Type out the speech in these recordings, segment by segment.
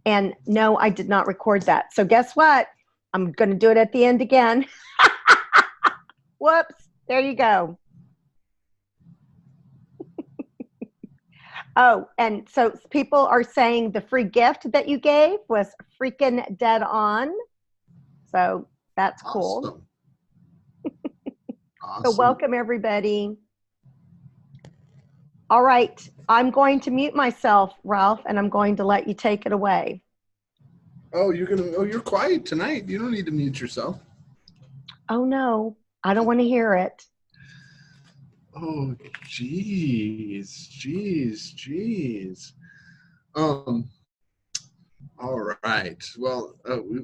And no, I did not record that. So guess what? I'm going to do it at the end again. Whoops. There you go. Oh, and so people are saying the free gift that you gave was freaking dead on. So that's cool. Awesome. So welcome, everybody. All right. I'm going to mute myself, Ralph, and I'm going to let you take it away. Oh, you're quiet tonight. You don't need to mute yourself. Oh, no. I don't want to hear it. Oh, jeez. All right. Well,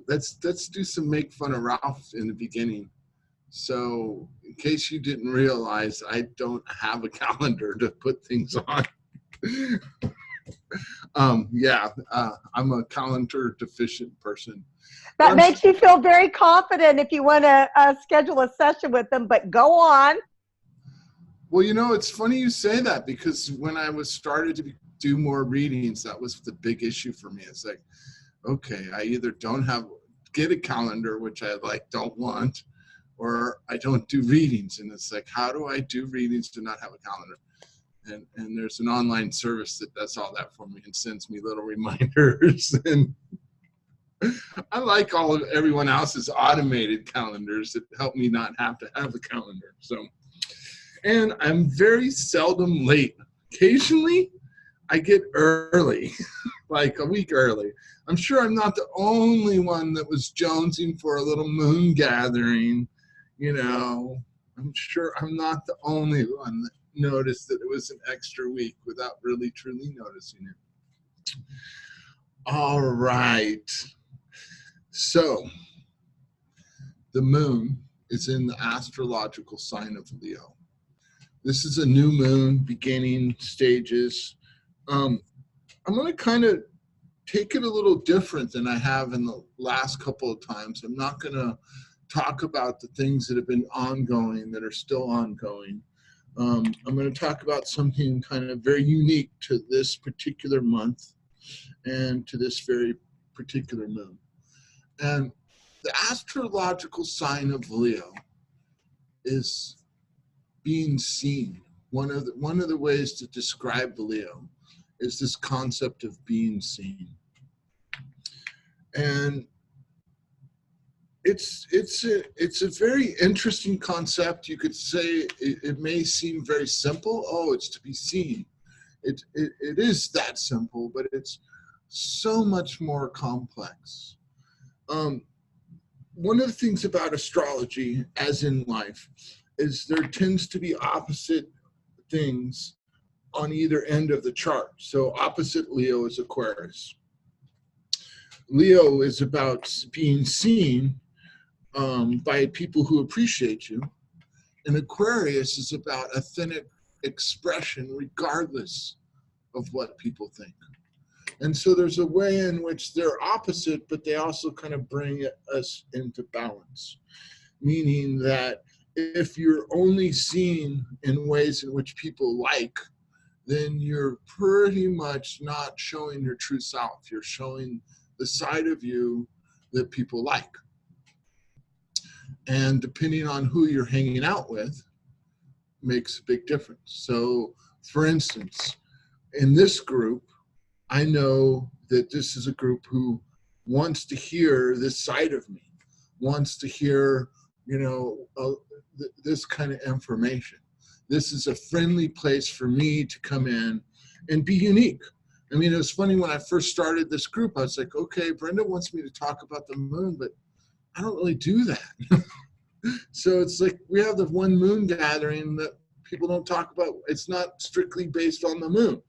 let's do some make fun of Ralph in the beginning. So, in case you didn't realize, I don't have a calendar to put things on. I'm a calendar deficient person. That makes you feel very confident if you want to schedule a session with them, but go on. Well, it's funny you say that, because when I was started to do more readings, that was the big issue for me. It's like, okay, I either don't get a calendar, which I don't want, or I don't do readings. And it's like, how do I do readings to not have a calendar? And there's an online service that does all that for me and sends me little reminders. And I like everyone else's automated calendars that help me not have to have a calendar. So, and I'm very seldom late. Occasionally, I get early, like a week early. I'm sure I'm not the only one that was jonesing for a little moon gathering. I'm sure I'm not the only one that noticed that it was an extra week without really truly noticing it. All right. So the moon is in the astrological sign of Leo. This is a new moon, beginning stages. I'm going to kind of take it a little different than I have in the last couple of times. I'm not going to talk about the things that have been ongoing, that are still ongoing. I'm going to talk about something kind of very unique to this particular month and to this very particular moon. And the astrological sign of Leo is being seen. One of the ways to describe Leo is this concept of being seen. And it's a very interesting concept. You could say it may seem very simple. Oh, it's to be seen. It is that simple, but it's so much more complex. One of the things about astrology, as in life, is there tends to be opposite things on either end of the chart. So opposite Leo is Aquarius. Leo is about being seen by people who appreciate you. And Aquarius is about authentic expression regardless of what people think. And so there's a way in which they're opposite, but they also kind of bring us into balance. Meaning that if you're only seen in ways in which people like, then you're pretty much not showing your true self. You're showing the side of you that people like. And depending on who you're hanging out with, makes a big difference. So, for instance, in this group, I know that this is a group who wants to hear this side of me, wants to hear, this kind of information. This is a friendly place for me to come in and be unique. I mean, it was funny when I first started this group, I was like, okay, Brenda wants me to talk about the moon, but I don't really do that. So it's like we have the one moon gathering that people don't talk about. It's not strictly based on the moon.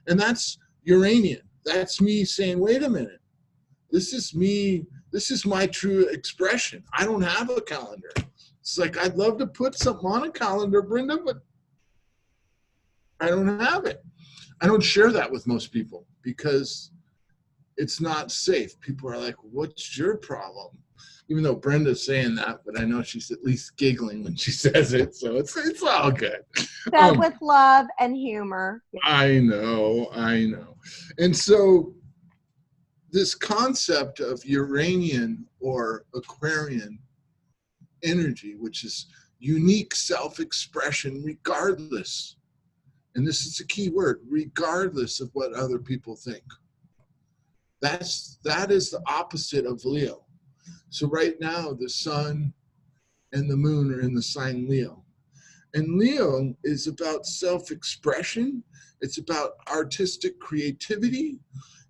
And that's Uranian. That's me saying, wait a minute, this is me. This is my true expression. I don't have a calendar. It's like, I'd love to put something on a calendar, Brenda, but I don't have it. I don't share that with most people because it's not safe. People are like, what's your problem? Even though Brenda's saying that, but I know she's at least giggling when she says it, so it's all good. Said with love and humor. I know. And so this concept of Uranian or Aquarian energy, which is unique self-expression regardless, and this is a key word, regardless of what other people think. That is the opposite of Leo. So right now, the sun and the moon are in the sign Leo. And Leo is about self-expression. It's about artistic creativity.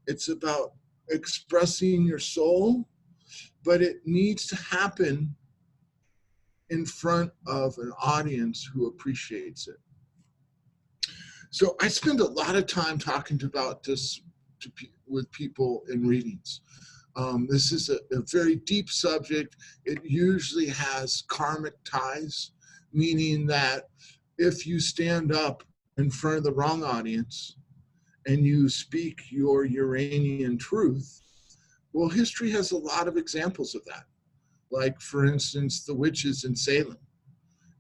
It's about expressing your soul, but it needs to happen in front of an audience who appreciates it. So I spend a lot of time talking about this with people in readings. This is a very deep subject. It usually has karmic ties, meaning that if you stand up in front of the wrong audience and you speak your Uranian truth, well, history has a lot of examples of that. Like, for instance, the witches in Salem.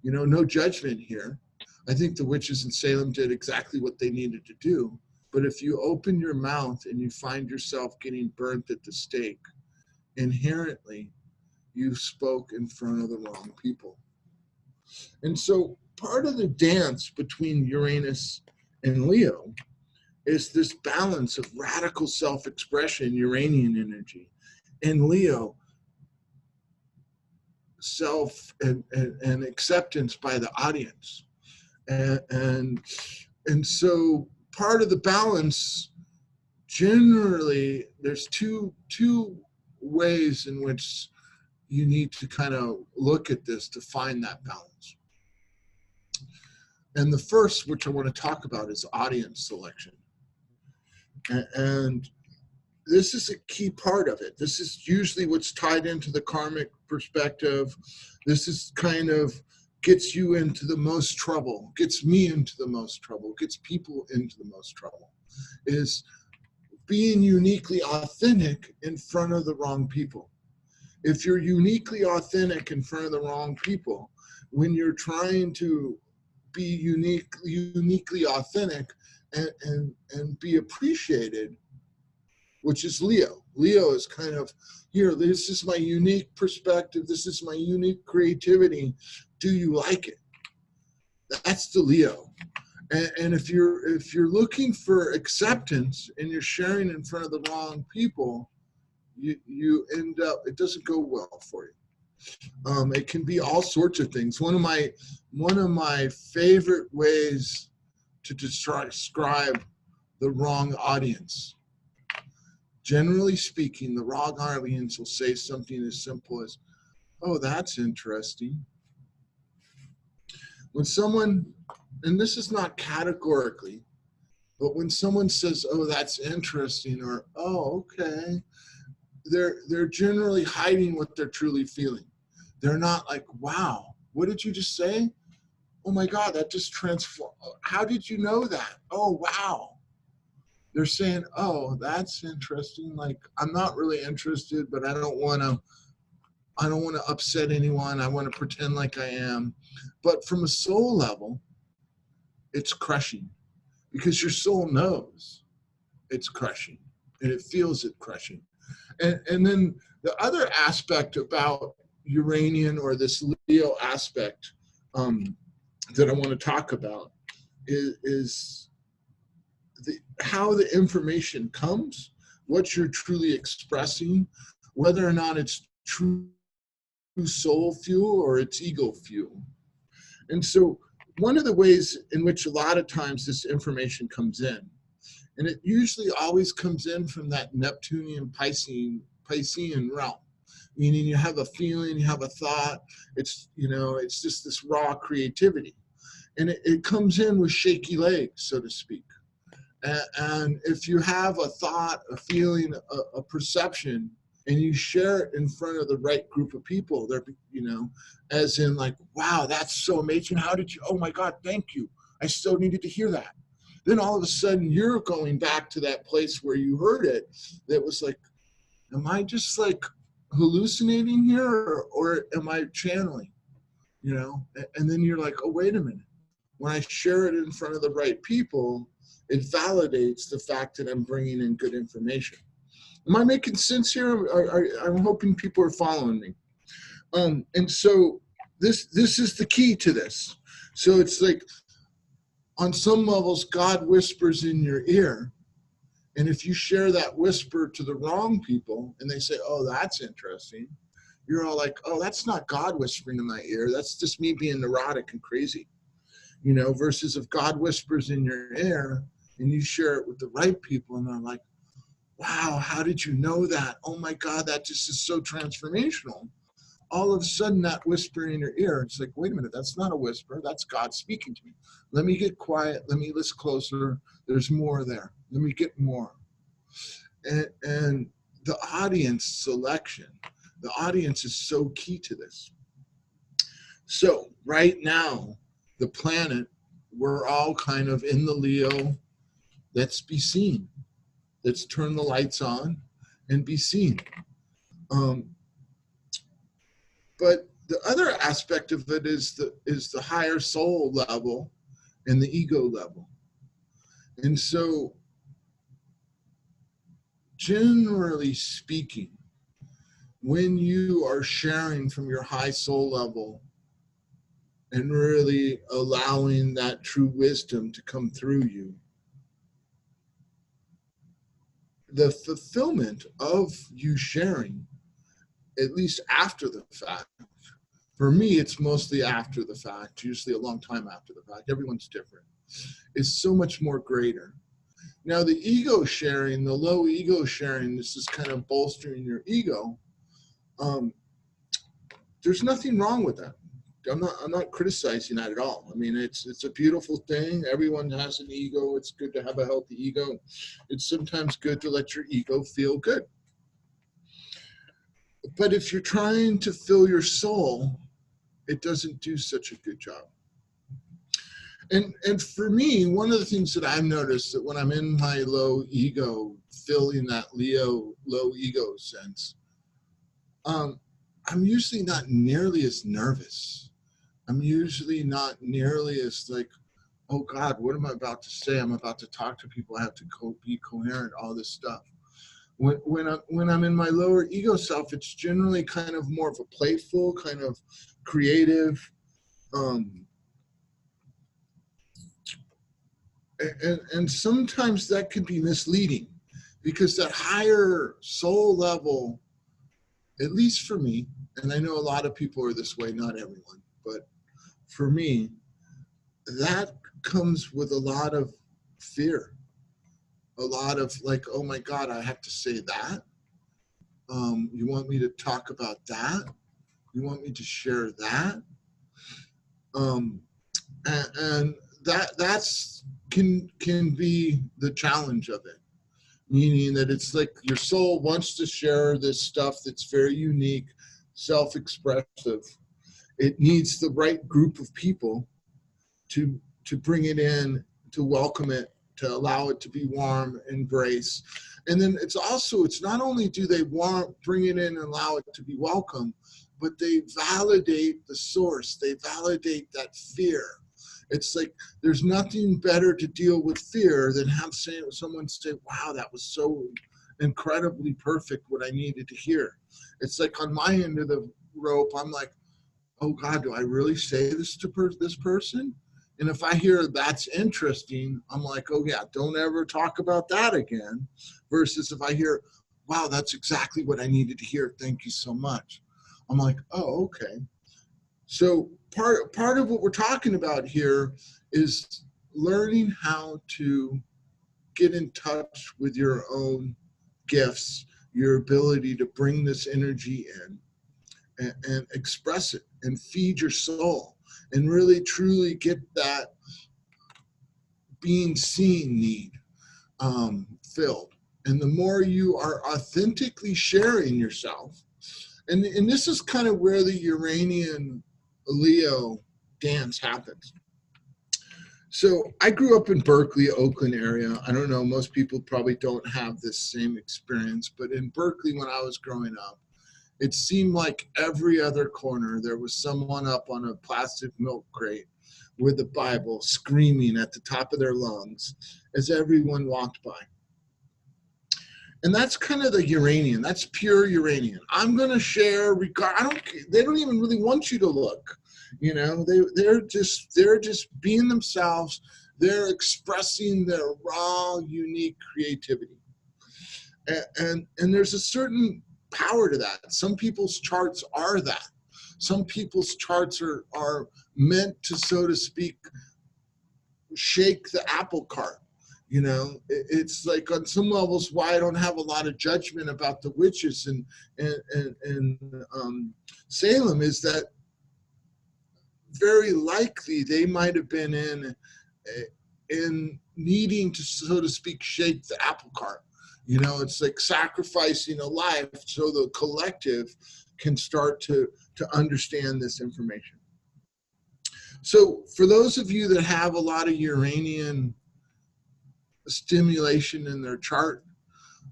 You know, no judgment here. I think the witches in Salem did exactly what they needed to do. But if you open your mouth and you find yourself getting burnt at the stake, inherently, you spoke in front of the wrong people. And so part of the dance between Uranus and Leo is this balance of radical self-expression, Uranian energy, and Leo, self and acceptance by the audience. And so part of the balance, generally, there's two ways in which you need to kind of look at this to find that balance. And the first, which I want to talk about, is audience selection. And this is a key part of it. This is usually what's tied into the karmic perspective. This is kind of gets you into the most trouble, gets me into the most trouble, gets people into the most trouble, is being uniquely authentic in front of the wrong people. If you're uniquely authentic in front of the wrong people, when you're trying to be uniquely authentic and be appreciated, which is Leo. Leo is kind of, here, this is my unique perspective, this is my unique creativity. Do you like it? That's the Leo. And if you're looking for acceptance and you're sharing in front of the wrong people, you end up, it doesn't go well for you. It can be all sorts of things. One of my favorite ways to describe the wrong audience. Generally speaking, the wrong audience will say something as simple as, "Oh, that's interesting." When someone, and this is not categorically, but when someone says, "Oh, that's interesting," or "Oh, okay," they're generally hiding what they're truly feeling. They're not like, "Wow, what did you just say? Oh my God, that just transformed. How did you know that? Oh, wow." They're saying, "Oh, that's interesting. Like, I'm not really interested, but I don't want to upset anyone. I want to pretend like I am." But from a soul level, it's crushing, because your soul knows it's crushing and it feels it crushing. And then the other aspect about Uranian, or this Leo aspect, that I want to talk about is how the information comes, what you're truly expressing, whether or not it's true soul fuel or it's ego fuel. And so one of the ways in which a lot of times this information comes in, and it usually always comes in from that Neptunian Piscean realm, meaning you have a feeling, you have a thought, it's just this raw creativity. And it comes in with shaky legs, so to speak. And if you have a thought, a feeling, a perception, and you share it in front of the right group of people, they're, as in like, "Wow, that's so amazing. How did you, oh my God, thank you. I so needed to hear that." Then all of a sudden you're going back to that place where you heard it. That was like, am I just like hallucinating here, or am I channeling? And then you're like, "Oh, wait a minute. When I share it in front of the right people, it validates the fact that I'm bringing in good information." Am I making sense here? I'm hoping people are following me. And so this is the key to this. So it's like, on some levels, God whispers in your ear. And if you share that whisper to the wrong people and they say, oh, that's interesting, you're all like, oh, that's not God whispering in my ear. That's just me being neurotic and crazy, you know, versus if God whispers in your ear and you share it with the right people and they're like, wow, how did you know that? Oh my God, that just is so transformational. All of a sudden that whisper in your ear, it's like, wait a minute, that's not a whisper, that's God speaking to me. Let me get quiet, let me listen closer, there's more there, let me get more. And the audience selection, the audience is so key to this. So right now, the planet, we're all kind of in the Leo, let's be seen. Let's turn the lights on and be seen. But the other aspect of it is the higher soul level and the ego level. And so, generally speaking, when you are sharing from your high soul level and really allowing that true wisdom to come through you, the fulfillment of you sharing, at least after the fact, for me, it's mostly after the fact, usually a long time after the fact, everyone's different, is so much more greater. Now, the ego sharing, the low ego sharing, this is kind of bolstering your ego. There's nothing wrong with that. I'm not criticizing that at all. I mean, it's a beautiful thing. Everyone has an ego. It's good to have a healthy ego. It's sometimes good to let your ego feel good. But if you're trying to fill your soul, it doesn't do such a good job. And for me, one of the things that I've noticed that when I'm in my low ego, filling that Leo low ego sense, I'm usually not nearly as nervous. I'm usually not nearly as like, oh God, what am I about to say? I'm about to talk to people. I have to be coherent, all this stuff. When I'm in my lower ego self, it's generally kind of more of a playful, kind of creative, and sometimes that could be misleading because that higher soul level, at least for me, and I know a lot of people are this way, not everyone, but for me, that comes with a lot of fear, a lot of like, oh my God, I have to say that. You want me to talk about that? You want me to share that? And that's can be the challenge of it, meaning that it's like your soul wants to share this stuff that's very unique, self-expressive. It needs the right group of people to bring it in, to welcome it, to allow it to be warm, embrace. And then it's not only do they bring it in and allow it to be welcome, but they validate the source. They validate that fear. It's like there's nothing better to deal with fear than have someone say, wow, that was so incredibly perfect, what I needed to hear. It's like on my end of the rope, I'm like, oh God, do I really say this to this person? And if I hear that's interesting, I'm like, oh yeah, don't ever talk about that again. Versus if I hear, wow, that's exactly what I needed to hear, thank you so much. I'm like, oh, okay. So part of what we're talking about here is learning how to get in touch with your own gifts, your ability to bring this energy in and express it and feed your soul and really truly get that being seen need filled. And the more you are authentically sharing yourself, and this is kind of where the Uranian Leo dance happens. So I grew up in Berkeley, Oakland area. I don't know, most people probably don't have this same experience, but in Berkeley when I was growing up, it seemed like every other corner there was someone up on a plastic milk crate with the Bible screaming at the top of their lungs as everyone walked by. And that's kind of the Uranian. That's pure Uranian. I'm going to share. They don't even really want you to look. You know, they're just being themselves. They're expressing their raw, unique creativity. And there's a certain power to that. Some people's charts are that. Some people's charts are meant to, so to speak, shake the apple cart. You know, it's like on some levels why I don't have a lot of judgment about the witches in Salem is that very likely they might have been in needing to, so to speak, shake the apple cart. You know, it's like sacrificing a life so the collective can start to understand this information. So for those of you that have a lot of Uranian stimulation in their chart,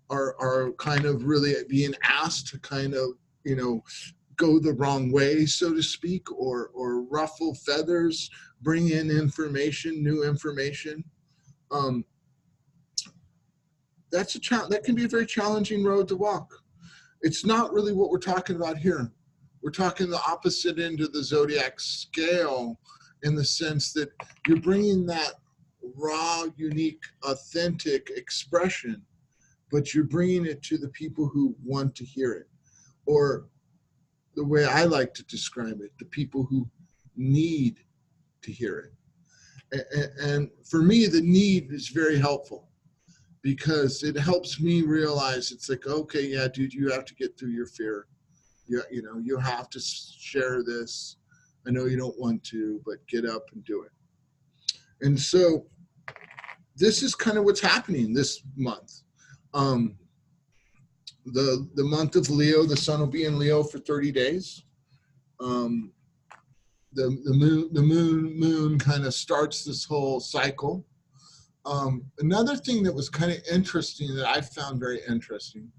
are kind of really being asked to kind of, you know, go the wrong way, so to speak, or ruffle feathers, bring in information, new information. That's that can be a very challenging road to walk. It's not really what we're talking about here. We're talking the opposite end of the zodiac scale, in the sense that you're bringing that raw, unique, authentic expression, but you're bringing it to the people who want to hear it, or the way I like to describe it, the people who need to hear it. And for me, the need is very helpful, because it helps me realize it's like, okay, yeah, dude, you have to get through your fear. You know, you have to share this. I know you don't want to, but get up and do it. And so this is kind of what's happening this month. The month of Leo, the sun will be in Leo for 30 days. The moon kind of starts this whole cycle. Another thing that was kind of interesting, that I found very interesting,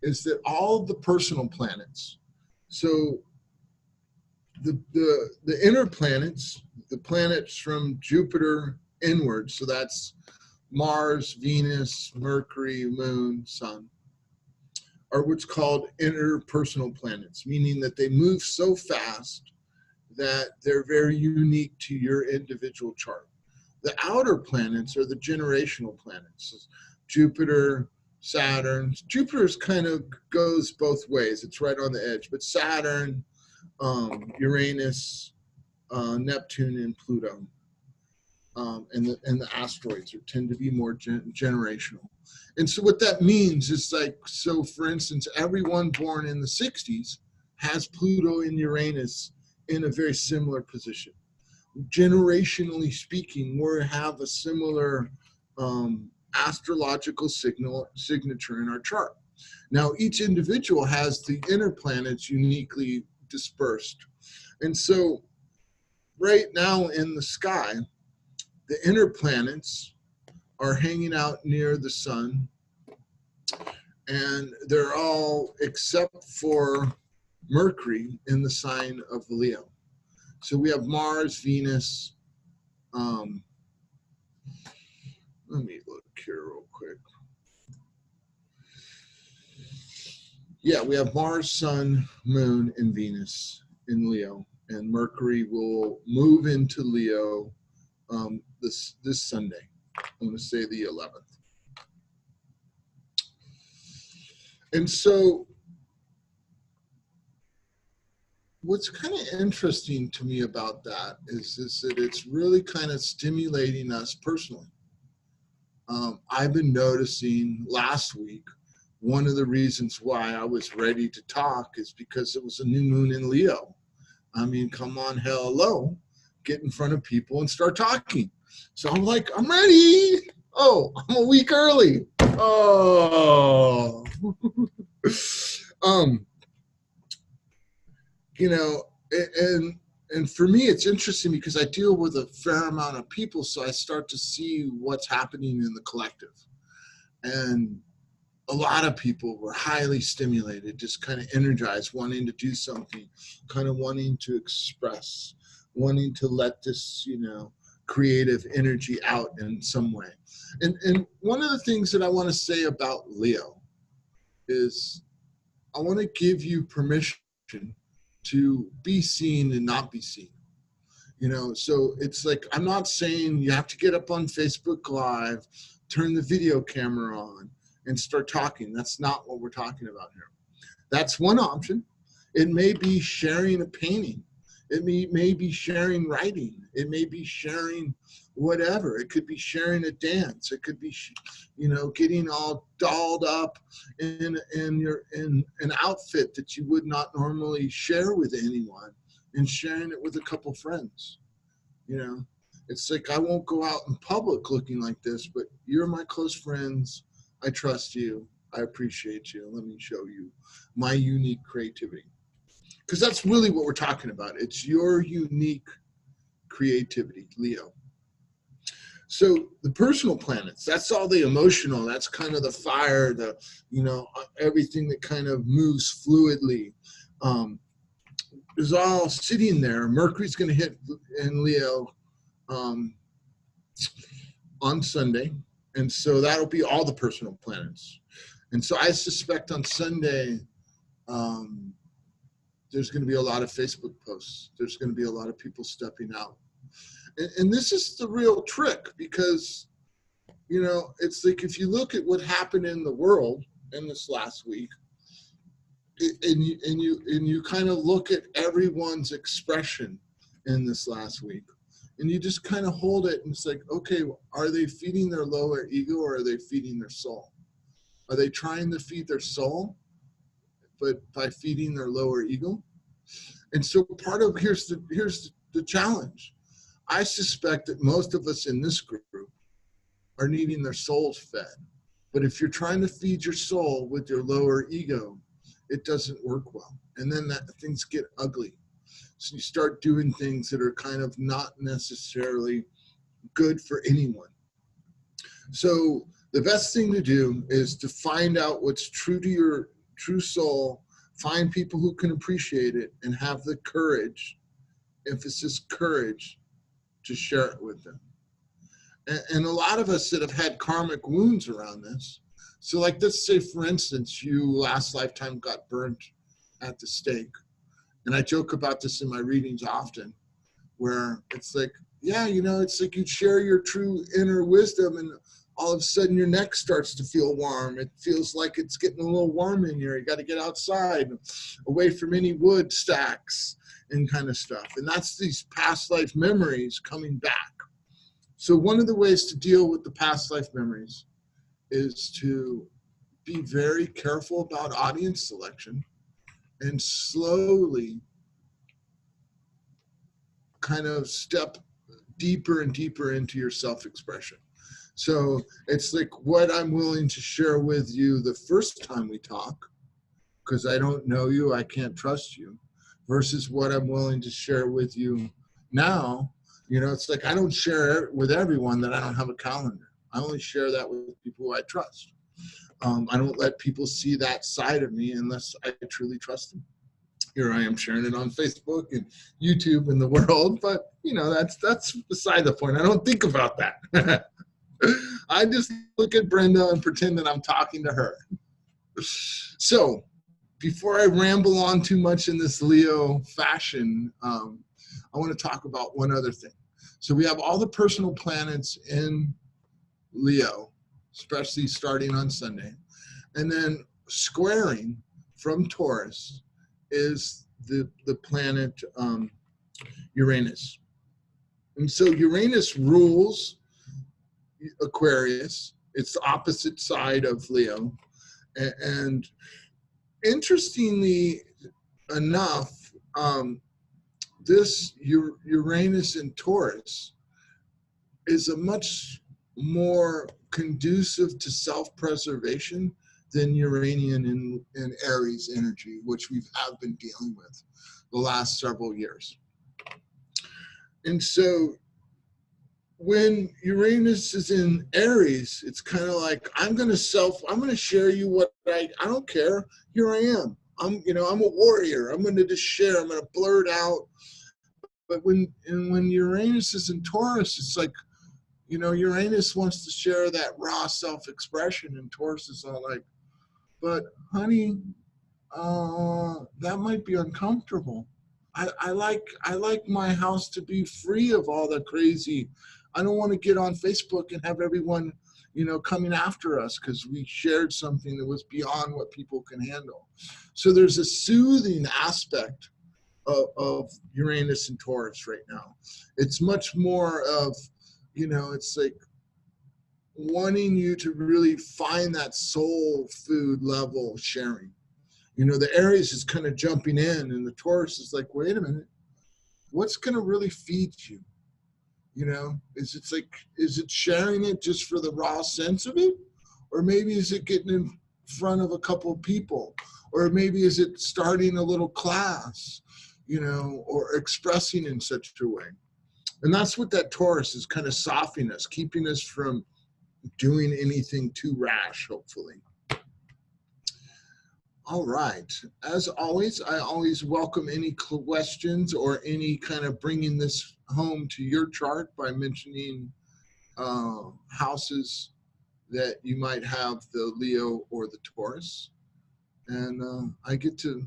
is that all the personal planets, so the inner planets, the planets from Jupiter inward, so that's Mars, Venus, Mercury, Moon, Sun, are what's called interpersonal planets, meaning that they move so fast that they're very unique to your individual chart. The outer planets are the generational planets. Jupiter, Saturn. Jupiter's kind of goes both ways. It's right on the edge. But Saturn, Uranus, Neptune, and Pluto, and the asteroids tend to be more generational. And so what that means is, like, so for instance, everyone born in the 60s has Pluto and Uranus in a very similar position. Generationally speaking, we have a similar astrological signature in our chart. Now, each individual has the inner planets uniquely dispersed. And so right now in the sky, the inner planets are hanging out near the sun, and they're all, except for Mercury, in the sign of Leo. So we have Mars, Venus. Let me look here real quick. Yeah, we have Mars, Sun, Moon, and Venus in Leo, and Mercury will move into Leo this Sunday. I'm going to say the 11th. And so what's kind of interesting to me about that is that it's really kind of stimulating us personally. I've been noticing last week, one of the reasons why I was ready to talk is because it was a new moon in Leo. I mean, come on, hello, get in front of people and start talking. So I'm like, I'm ready. Oh, I'm a week early. Oh, you know, and for me, it's interesting because I deal with a fair amount of people, so I start to see what's happening in the collective. And a lot of people were highly stimulated, just kind of energized, wanting to do something, kind of wanting to express, wanting to let this, you know, creative energy out in some way. And one of the things that I want to say about Leo is I want to give you permission to be seen and not be seen. So it's like, I'm not saying you have to get up on Facebook Live, turn the video camera on, and start talking. That's not what we're talking about here. That's one option. It may be sharing a painting. It may be sharing writing. It may be sharing whatever. It could be sharing a dance. It could be, getting all dolled up in an outfit that you would not normally share with anyone, and sharing it with a couple friends. It's like, I won't go out in public looking like this, but you're my close friends. I trust you. I appreciate you. Let me show you my unique creativity. Because that's really what we're talking about. It's your unique creativity, Leo. So the personal planets, that's all the emotional. That's kind of the fire, everything that kind of moves fluidly. Is all sitting there. Mercury's going to hit in Leo on Sunday. And so that'll be all the personal planets. And so I suspect on Sunday, there's going to be a lot of Facebook posts. There's going to be a lot of people stepping out. And this is the real trick, because, it's like, if you look at what happened in the world in this last week, and you kind of look at everyone's expression in this last week, and you just kind of hold it, and it's like, okay, are they feeding their lower ego, or are they feeding their soul? Are they trying to feed their soul, but by feeding their lower ego? And so here's the challenge. I suspect that most of us in this group are needing their souls fed. But if you're trying to feed your soul with your lower ego, it doesn't work well. And then things get ugly. So you start doing things that are kind of not necessarily good for anyone. So the best thing to do is to find out what's true to your true soul, find people who can appreciate it, and have the courage, emphasis courage, to share it with them. And a lot of us that have had karmic wounds around this. So like, let's say, for instance, you last lifetime got burnt at the stake. And I joke about this in my readings often, where it's like, yeah, it's like you share your true inner wisdom, and all of a sudden your neck starts to feel warm. It feels like it's getting a little warm in here. You got to get outside, away from any wood stacks and kind of stuff. And that's these past life memories coming back. So one of the ways to deal with the past life memories is to be very careful about audience selection, and slowly kind of step deeper and deeper into your self-expression. So it's like, what I'm willing to share with you the first time we talk, because I don't know you, I can't trust you, versus what I'm willing to share with you now. It's like, I don't share with everyone that I don't have a calendar. I only share that with people who I trust. I don't let people see that side of me unless I truly trust them. Here I am sharing it on Facebook and YouTube and the world, but that's beside the point. I don't think about that. I just look at Brenda and pretend that I'm talking to her. So before I ramble on too much in this Leo fashion, I want to talk about one other thing. So we have all the personal planets in Leo, especially starting on Sunday. And then squaring from Taurus is the planet Uranus. And so Uranus rules Aquarius. It's the opposite side of Leo. And interestingly enough, this Uranus in Taurus is a much more conducive to self-preservation than Uranian and Aries energy, which we have been dealing with the last several years. And so when Uranus is in Aries, it's kind of like, I'm going to share you what I don't care. Here I am. I'm a warrior. I'm going to just share. I'm going to blurt out. But when Uranus is in Taurus, it's like, Uranus wants to share that raw self-expression, and Taurus is all like, but honey, that might be uncomfortable. I like my house to be free of all the crazy. I don't want to get on Facebook and have everyone, coming after us because we shared something that was beyond what people can handle. So there's a soothing aspect of Uranus and Taurus right now. It's much more of, it's like wanting you to really find that soul food level sharing. The Aries is kind of jumping in, and the Taurus is like, wait a minute, what's going to really feed you? Is it sharing it just for the raw sense of it? Or maybe is it getting in front of a couple of people? Or maybe is it starting a little class, or expressing in such a way? And that's what that Taurus is kind of softening us, keeping us from doing anything too rash, hopefully. All right. As always, I always welcome any questions or any kind of bringing this home to your chart by mentioning houses that you might have the Leo or the Taurus. And I get to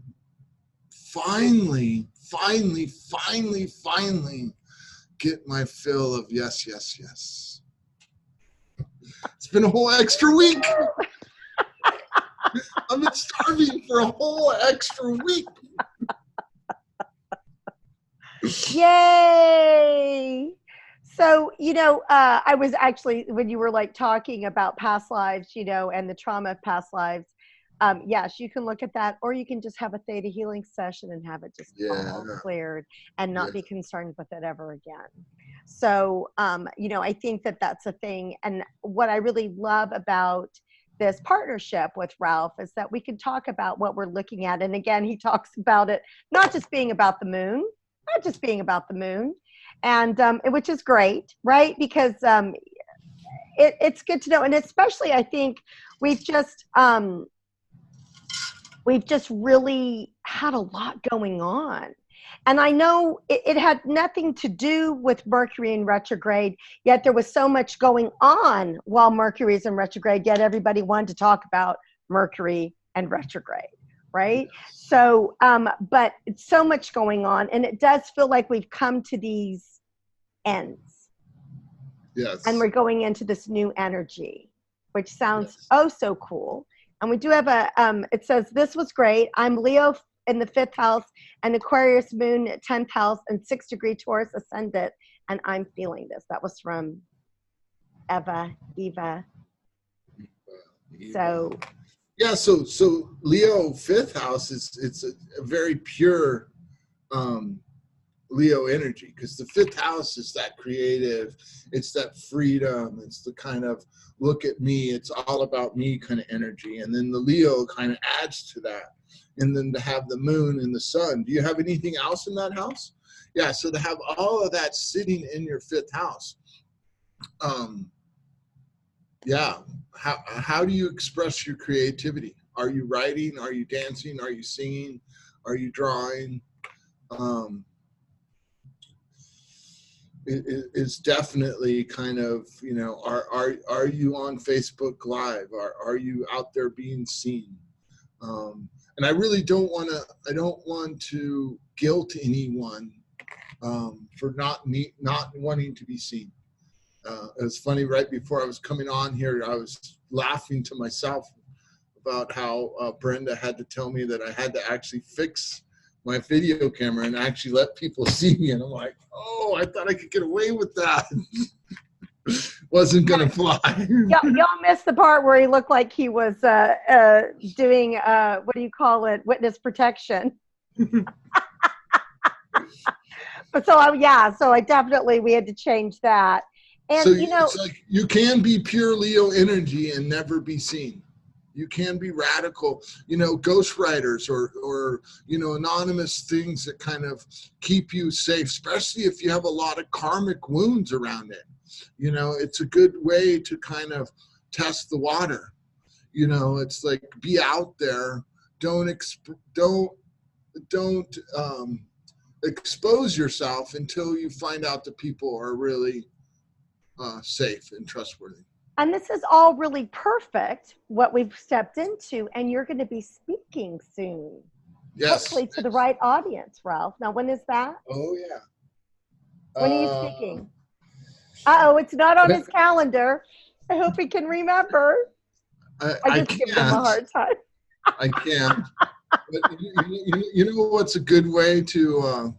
finally get my fill of yes, yes, yes. It's been a whole extra week. I've been starving for a whole extra week. Yay! So, I was actually, when you were like talking about past lives, and the trauma of past lives, yes, you can look at that, or you can just have a theta healing session and have it just all cleared and not be concerned with it ever again. So, I think that that's a thing. And what I really love about this partnership with Ralph is that we can talk about what we're looking at. And again, he talks about it not just being about the moon, and which is great, right? Because it's good to know. And especially, I think we've just really had a lot going on. And I know it had nothing to do with Mercury in retrograde, yet there was so much going on while Mercury is in retrograde, yet everybody wanted to talk about Mercury and retrograde, right? So, but it's so much going on, and it does feel like we've come to these ends. Yes. And we're going into this new energy, which sounds so cool. And we do have it says, this was great. I'm Leo in the 5th house and Aquarius moon 10th house and 6-degree Taurus ascendant. And I'm feeling this. That was from Eva. So. Yeah. So Leo 5th house it's a very pure Leo energy, because the 5th house is that creative, it's that freedom, it's the kind of look at me, it's all about me kind of energy. And then the Leo kind of adds to that. And then to have the moon and the sun. Do you have anything else in that house? Yeah, so to have all of that sitting in your 5th house. How do you express your creativity? Are you writing? Are you dancing? Are you singing? Are you drawing? It's definitely kind of, are you on Facebook Live? Are you out there being seen? And I really don't want to guilt anyone for not wanting to be seen. It was funny, right before I was coming on here, I was laughing to myself about how Brenda had to tell me that I had to actually fix my video camera and actually let people see me. And I'm like, oh, I thought I could get away with that. Wasn't going to fly. Y'all missed the part where he looked like he was doing, what do you call it, witness protection. But so I definitely, we had to change that. And, so it's like you can be pure Leo energy and never be seen. You can be radical, ghostwriters or anonymous things that kind of keep you safe, especially if you have a lot of karmic wounds around it. It's a good way to kind of test the water. It's like, be out there. Don't expose yourself until you find out that people are really safe and trustworthy. And this is all really perfect, what we've stepped into, and you're going to be speaking soon. Yes. Hopefully to the right audience, Ralph. Now, when is that? Oh, yeah. When are you speaking? Uh-oh, it's not on his calendar. I hope he can remember. I just give him a hard time. I can't. But you know what's a good way to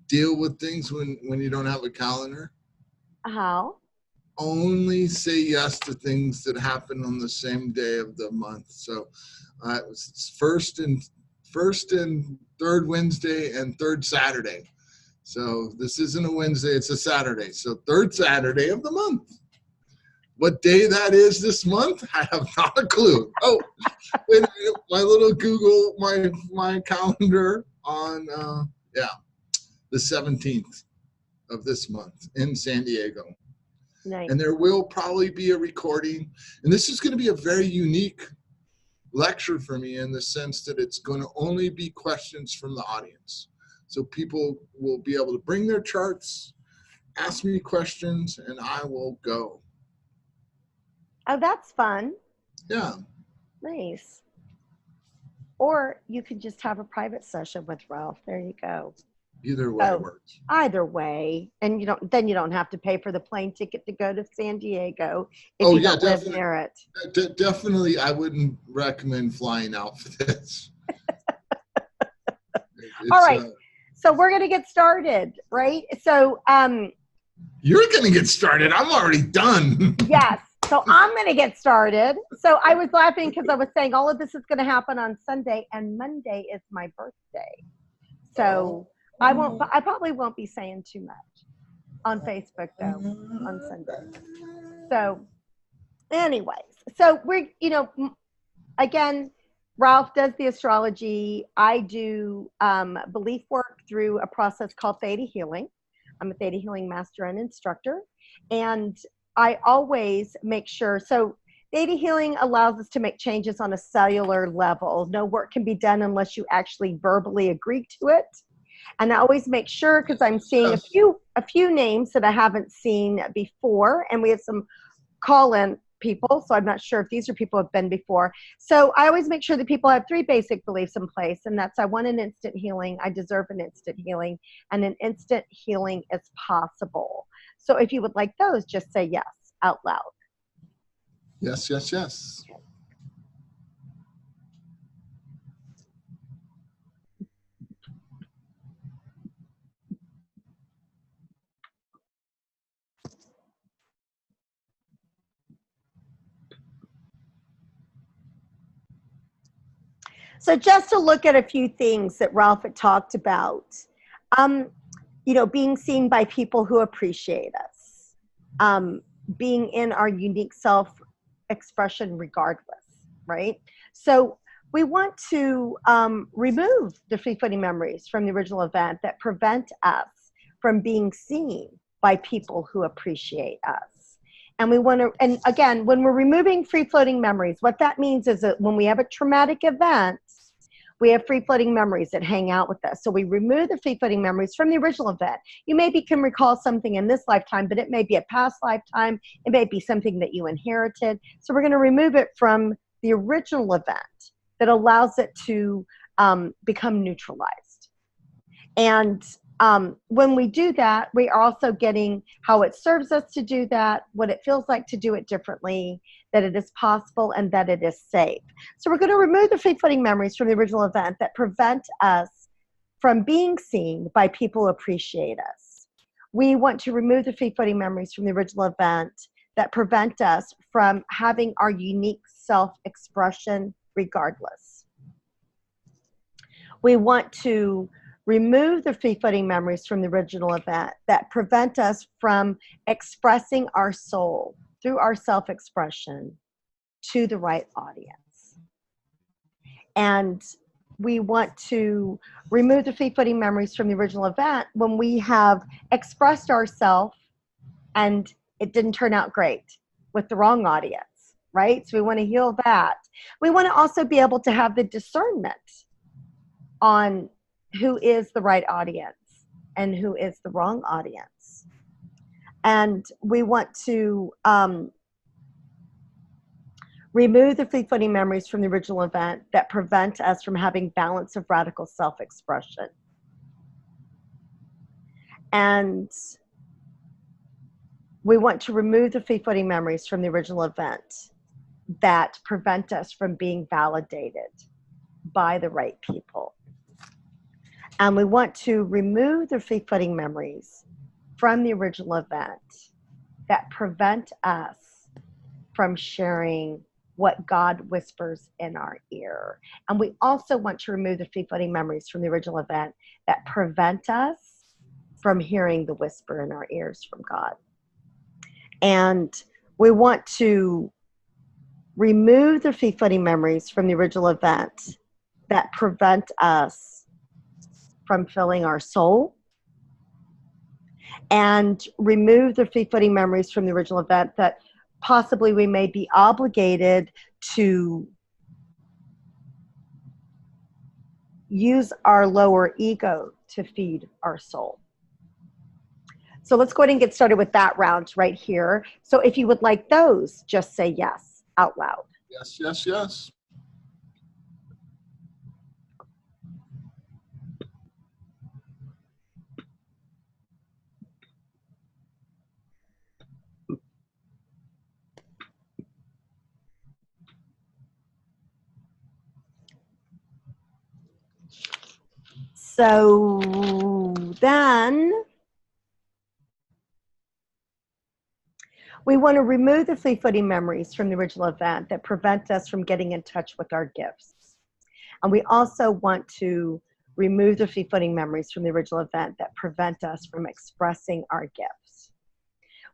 deal with things when you don't have a calendar? How? Only say yes to things that happen on the same day of the month. So it was first and third Wednesday and third Saturday. So this isn't a Wednesday, it's a Saturday. So third Saturday of the month. What day that is this month, I have not a clue. Oh, wait a minute, my little Google, my calendar on, the 17th of this month in San Diego. Nice. And there will probably be a recording. And this is going to be a very unique lecture for me in the sense that it's going to only be questions from the audience. So people will be able to bring their charts, ask me questions, and I will go. Oh, that's fun. Yeah. Nice. Or you could just have a private session with Ralph. There you go. Either way works. Either way, and you don't have to pay for the plane ticket to go to San Diego if you don't live near it. Definitely, I wouldn't recommend flying out for this. All right, so we're gonna get started, right? So, you're gonna get started. I'm already done. Yes. So I'm going to get started. So I was laughing because I was saying all of this is going to happen on Sunday, and Monday is my birthday. So I probably won't be saying too much on Facebook though on Sunday. So anyways, so we're, again, Ralph does the astrology. I do belief work through a process called ThetaHealing. I'm a ThetaHealing master and instructor. And I always make sure, so ThetaHealing allows us to make changes on a cellular level. No work can be done unless you actually verbally agree to it. And I always make sure, because I'm seeing a few names that I haven't seen before, and we have some call-in people, so I'm not sure if these are people who have been before. So I always make sure that people have 3 basic beliefs in place, and that's I want an instant healing, I deserve an instant healing, and an instant healing is possible. So if you would like those, just say yes out loud. Yes, yes, yes. Okay. So just to look at a few things that Ralph had talked about, being seen by people who appreciate us, being in our unique self-expression regardless, right? So we want to remove the free-floating memories from the original event that prevent us from being seen by people who appreciate us. And we want to, and again, when we're removing free-floating memories, what that means is that when we have a traumatic event, we have free-floating memories that hang out with us. So we remove the free-floating memories from the original event. You maybe can recall something in this lifetime, but it may be a past lifetime. It may be something that you inherited. So we're going to remove it from the original event that allows it to become neutralized. And when we do that, we are also getting how it serves us to do that, what it feels like to do it differently, that it is possible, and that it is safe. So we're going to remove the free-floating memories from the original event that prevent us from being seen by people who appreciate us. We want to remove the free-floating memories from the original event that prevent us from having our unique self-expression regardless. We want to remove the free-floating memories from the original event that prevent us from expressing our soul through our self-expression to the right audience. And we want to remove the free-floating memories from the original event when we have expressed ourselves and it didn't turn out great with the wrong audience, right? So we want to heal that. We want to also be able to have the discernment on who is the right audience and who is the wrong audience. And we want to remove the fleet-footing memories from the original event that prevent us from having balance of radical self-expression. And we want to remove the fleet-footing memories from the original event that prevent us from being validated by the right people. And we want to remove the fleet-footing memories from the original event that prevent us from sharing what God whispers in our ear. And we also want to remove the fleet-footing memories from the original event that prevent us from hearing the whisper in our ears from God. And we want to remove the fleet-footing memories from the original event that prevent us from filling our soul, and remove the fleet-footing memories from the original event that possibly we may be obligated to use our lower ego to feed our soul. So let's go ahead and get started with that round right here. So if you would like those, just say yes out loud. Yes, yes, yes. So then we want to remove the fleet-footing memories from the original event that prevent us from getting in touch with our gifts. And we also want to remove the fleet-footing memories from the original event that prevent us from expressing our gifts.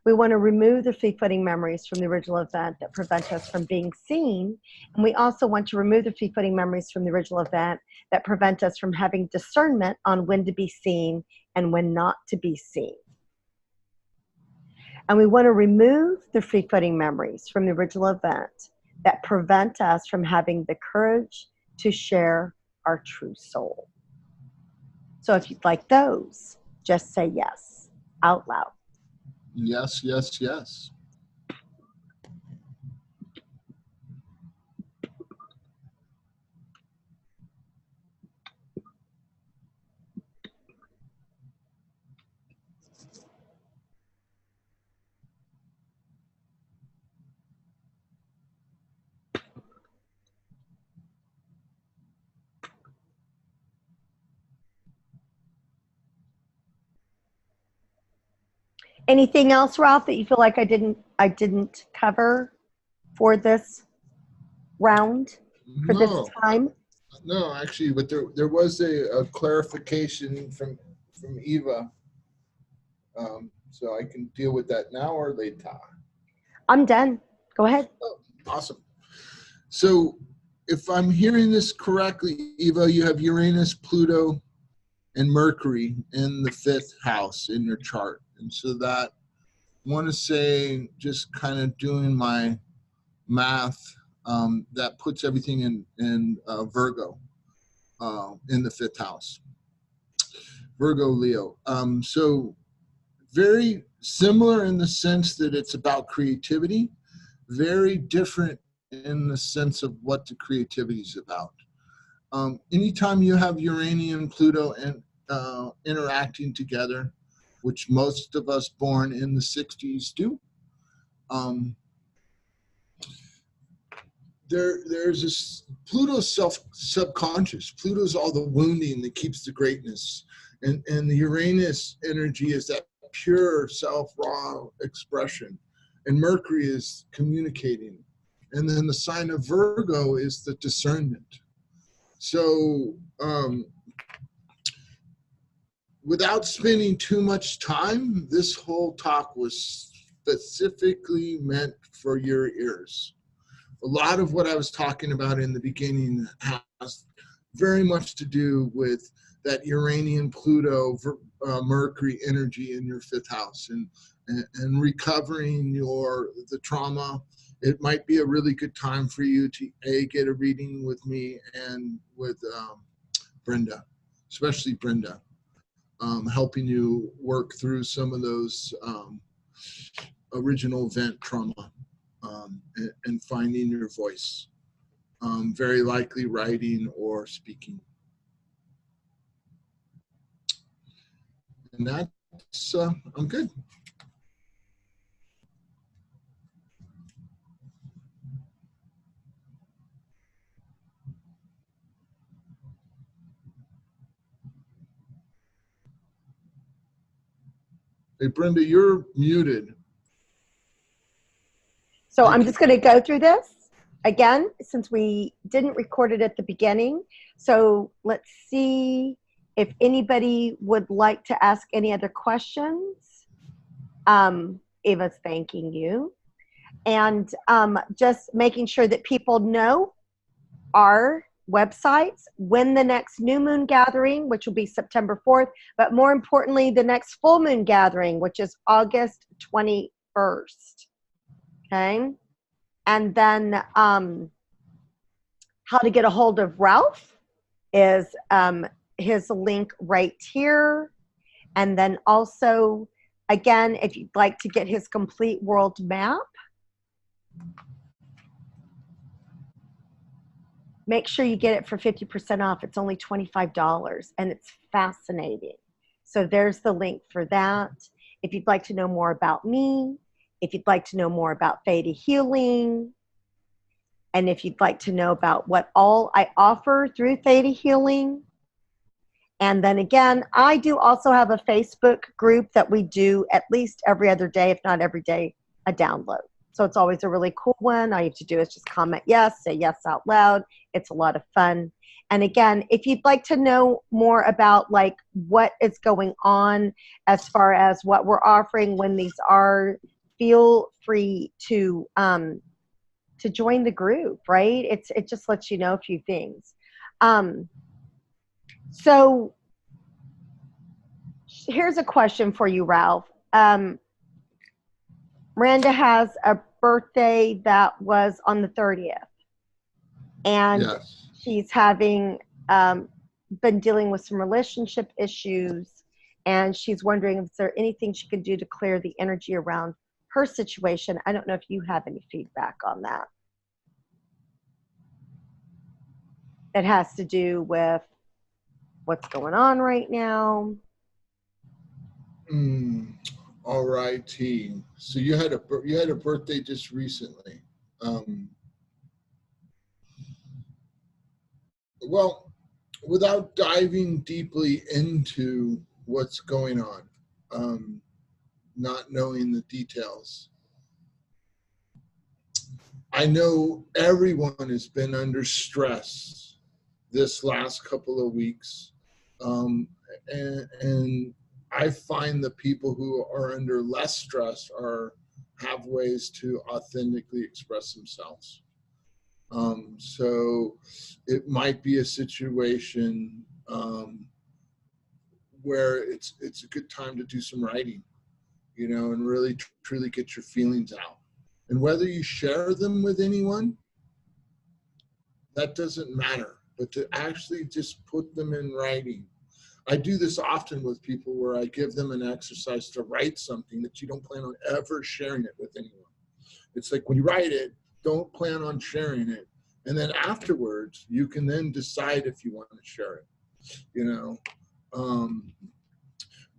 We want to remove the fleet-footing memories from the original event that prevent us from being seen. And we also want to remove the fleet-footing memories from the original event that prevent us from having discernment on when to be seen and when not to be seen. And we want to remove the fleet-footing memories from the original event that prevent us from having the courage to share our true soul. So if you'd like those, just say yes out loud. Yes, yes, yes. Anything else, Ralph, that you feel like I didn't cover for this round, for this time? No, actually, but there was a clarification from Eva, so I can deal with that now or later. I'm done. Go ahead. Oh, awesome. So, if I'm hearing this correctly, Eva, you have Uranus, Pluto, and Mercury in the 5th house in your chart, and so that I want to say, just kind of doing my math, that puts everything in Virgo, in the 5th house. Virgo, Leo. So very similar in the sense that it's about creativity, very different in the sense of what the creativity is about. Anytime you have Uranian, Pluto, and interacting together, which most of us born in the 60s do, there's this Pluto's subconscious. Pluto's all the wounding that keeps the greatness, and the Uranus energy is that pure self raw expression, and Mercury is communicating, and then the sign of Virgo is the discernment. So without spending too much time, this whole talk was specifically meant for your ears. A lot of what I was talking about in the beginning has very much to do with that Uranian, Pluto, Mercury energy in your 5th house, and recovering the trauma. It might be a really good time for you to get a reading with me and with Brenda, especially Brenda, helping you work through some of those original event trauma, and finding your voice. Very likely writing or speaking. And that's, I'm good. Hey, Brenda, you're muted. So I'm just going to go through this again, since we didn't record it at the beginning. So let's see if anybody would like to ask any other questions. Eva's thanking you. And just making sure that people know our websites, when the next new moon gathering, which will be September 4th, but more importantly, the next full moon gathering, which is August 21st. Okay. And then how to get a hold of Ralph is his link right here. And then also, again, if you'd like to get his complete world map, make sure you get it for 50% off. It's only $25 and it's fascinating. So there's the link for that. If you'd like to know more about me, if you'd like to know more about ThetaHealing, and if you'd like to know about what all I offer through ThetaHealing. And then again, I do also have a Facebook group that we do at least every other day, if not every day, a download. So it's always a really cool one. All you have to do is just comment yes, say yes out loud. It's a lot of fun. And again, if you'd like to know more about like what is going on as far as what we're offering when these are, feel free to join the group, right? It just lets you know a few things. So here's a question for you, Ralph. Miranda has a birthday that was on the 30th. And yes, she's having been dealing with some relationship issues. And she's wondering if there anything she can do to clear the energy around her situation. I don't know if you have any feedback on that. It has to do with what's going on right now. All righty. So you had a birthday just recently. Well, without diving deeply into what's going on, not knowing the details, I know everyone has been under stress this last couple of weeks, and I find the people who are under less stress have ways to authentically express themselves. So it might be a situation where it's a good time to do some writing, you know, and really truly get your feelings out. And whether you share them with anyone, that doesn't matter, but to actually just put them in writing. I do this often with people where I give them an exercise to write something that you don't plan on ever sharing it with anyone. It's like when you write it, don't plan on sharing it. And then afterwards, you can then decide if you want to share it, you know.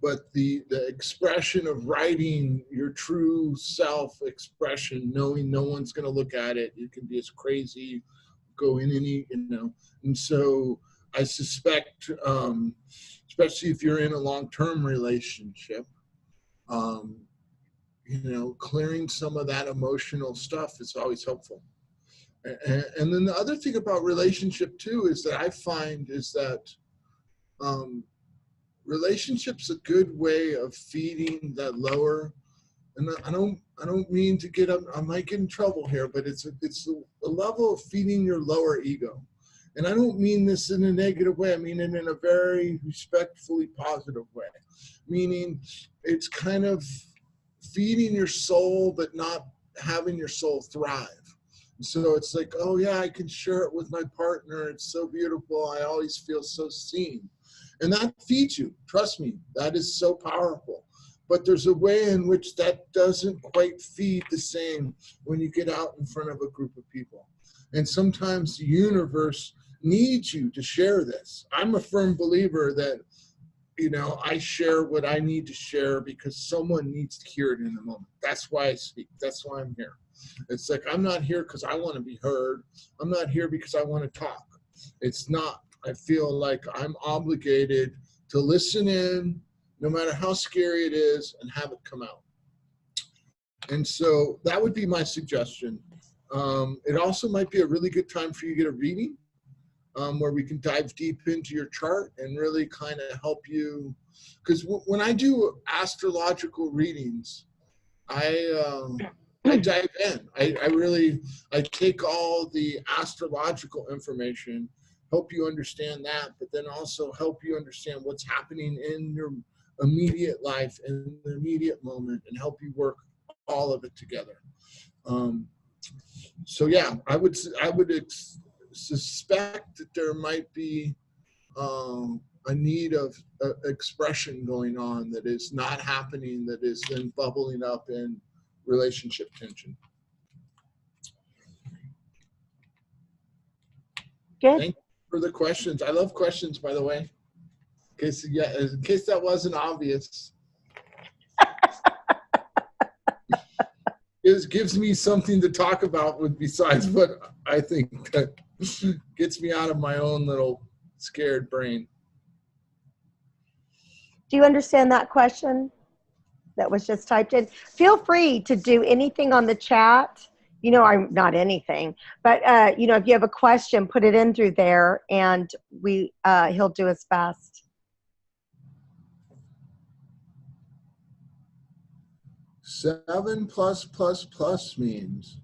But the expression of writing your true self-expression, knowing no one's going to look at it, you can be as crazy, go in any, you know. And so I suspect, especially if you're in a long-term relationship, you know, clearing some of that emotional stuff is always helpful. And then the other thing about relationship too is that I find is that relationship's a good way of feeding that lower. And I don't mean to get up. I might get in trouble here, but it's a level of feeding your lower ego. And I don't mean this in a negative way. I mean it in a very respectfully positive way. Meaning it's kind of feeding your soul, but not having your soul thrive. So it's like, oh yeah, I can share it with my partner. It's so beautiful. I always feel so seen. And that feeds you. Trust me, that is so powerful. but there's a way in which that doesn't quite feed the same when you get out in front of a group of people. And sometimes the universe needs you to share this. I'm a firm believer that, you know, I share what I need to share because someone needs to hear it in the moment. That's why I speak. That's why I'm here. It's like, I'm not here because I want to be heard. I'm not here because I want to talk. It's not. I feel like I'm obligated to listen in, no matter how scary it is, and have it come out. And so that would be my suggestion. It also might be a really good time for you to get a reading, where we can dive deep into your chart and really kind of help you. Because when I do astrological readings, I dive in. I take all the astrological information, help you understand that, but then also help you understand what's happening in your immediate life, in the immediate moment, and help you work all of it together. So yeah, I would suspect that there might be a need of expression going on that is not happening, that is then bubbling up in relationship tension. Good. Thank you for the questions. I love questions, by the way. In case that wasn't obvious. It gives me something to talk about with besides what I think that gets me out of my own little scared brain. Do you understand that question that was just typed in? Feel free to do anything on the chat. You know, I'm not anything, but you know, if you have a question, put it in through there, and he'll do his best. Seven plus means.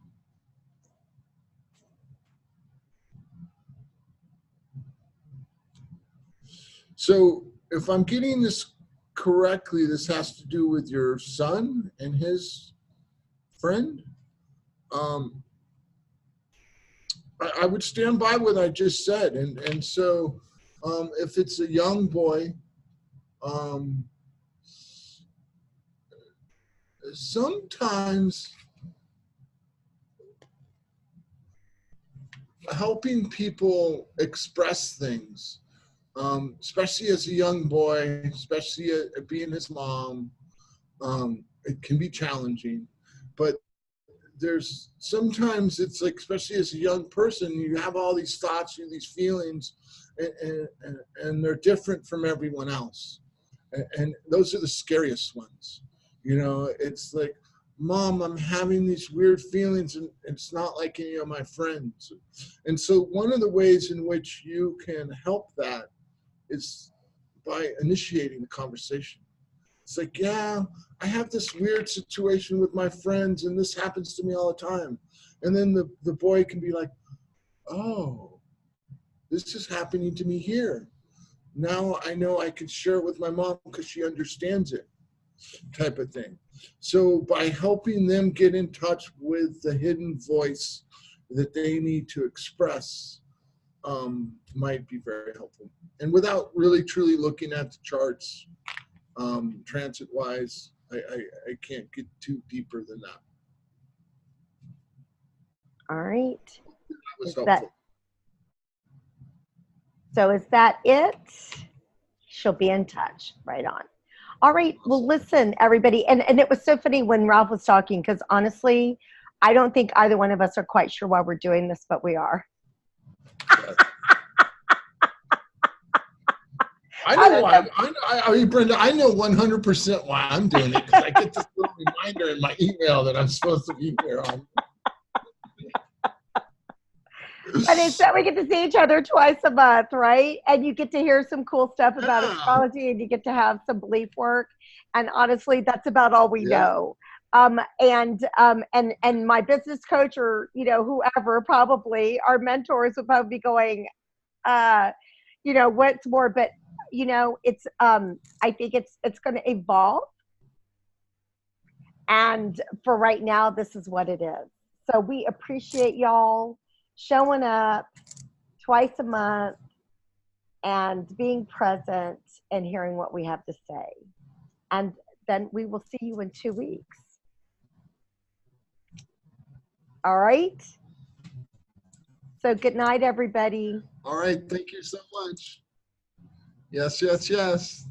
So if I'm getting this correctly, this has to do with your son and his friend. I would stand by what I just said. And so if it's a young boy, sometimes helping people express things, especially as a young boy, especially being his mom, it can be challenging. But there's sometimes it's like, especially as a young person, you have all these thoughts, these feelings, and they're different from everyone else. And those are the scariest ones. You know, it's like, Mom, I'm having these weird feelings and it's not like any of my friends. And so one of the ways in which you can help that is by initiating the conversation. It's like, yeah, I have this weird situation with my friends and this happens to me all the time. And then the boy can be like, oh, this is happening to me here. Now I know I can share it with my mom because she understands it, type of thing. So by helping them get in touch with the hidden voice that they need to express, might be very helpful. And without really truly looking at the charts, transit-wise, I can't get too deeper than that. All right. That was helpful. So is that it? She'll be in touch. Right on. All right. Well, listen, everybody. And it was so funny when Ralph was talking, because honestly, I don't think either one of us are quite sure why we're doing this, but we are. I know why. I mean, Brenda, I know 100% why I'm doing it, because I get this little reminder in my email that I'm supposed to be here on. But it's that we get to see each other twice a month, right? And you get to hear some cool stuff about astrology, and you get to have some belief work. And honestly, that's about all we know. And my business coach, or whoever, probably our mentors, would probably be going, what's more? But it's I think it's going to evolve. And for right now, this is what it is. So we appreciate y'all showing up twice a month and being present and hearing what we have to say. And then we will see you in 2 weeks. All right. So good night, everybody. All right. Thank you so much. Yes, yes, yes.